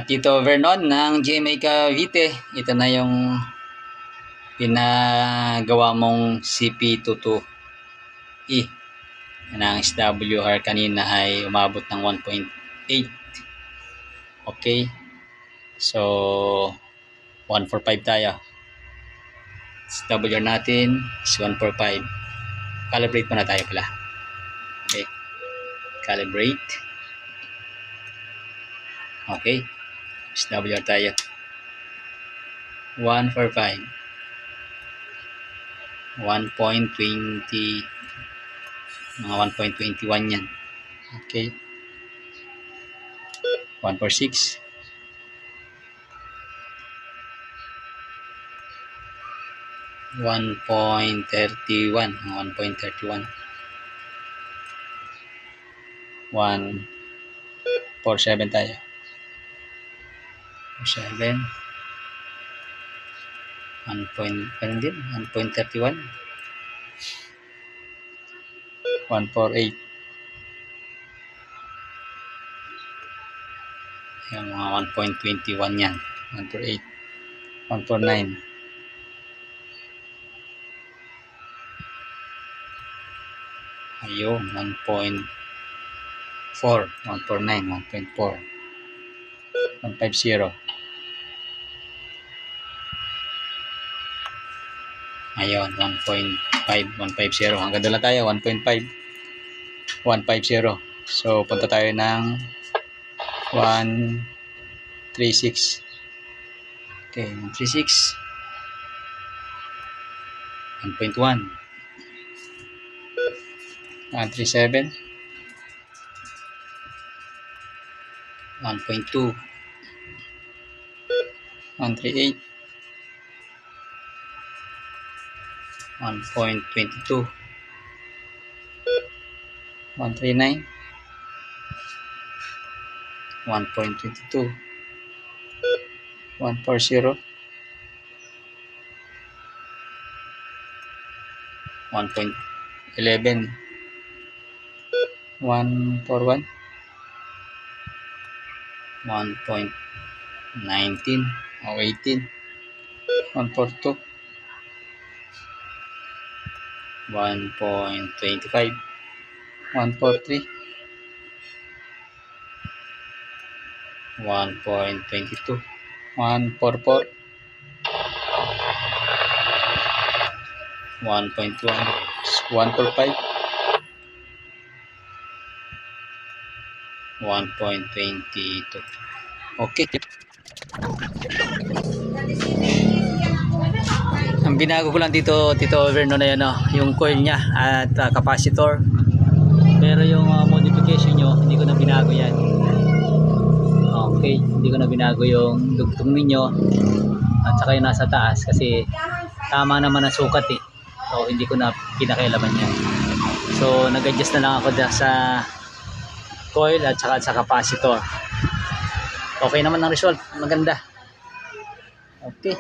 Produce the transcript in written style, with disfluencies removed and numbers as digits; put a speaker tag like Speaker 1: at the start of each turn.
Speaker 1: Tito Vernon ng GMA Cavite, ito na yung pinagawa mong CP22E. Yan ang SWR kanina ay umabot ng 1.8. Okay, so 145 tayo. SWR natin is 145. Calibrate muna tayo pala. Okay, calibrate. Okay, SWR tayo 145, 1.20, mga 1.21 yan. Okay, 146, 1.31, 1.31, 147 tayo. 7, 1.31, 148. Yung mga 1.21 yan. 148, 149, 1.4, 149, 1.4, 150. Ayun, 1.5, 150. Hanggang doon lang tayo, 1.5, 150. So, punta tayo ng 136. Okay, 136, 1.1, 137, 1.2, 138, 1.22, 139, 1.22, 140, 1.11, 141, 1.19 o 18, 142, 1.25, 143, 1.22, 144, 1.1, 145, 1.22. Okay. Ang binago ko lang dito, Tito Vernon, na yan, yung coil niya at capacitor. Pero yung modification nyo, hindi ko na binago yan. Okay, hindi ko na binago yung dugtong ninyo at saka yung nasa taas kasi tama naman ang sukat eh. So hindi ko na pinakailaman yan. So nag-adjust na lang ako sa coil at saka sa capacitor. Okay naman ang result, maganda. Okay.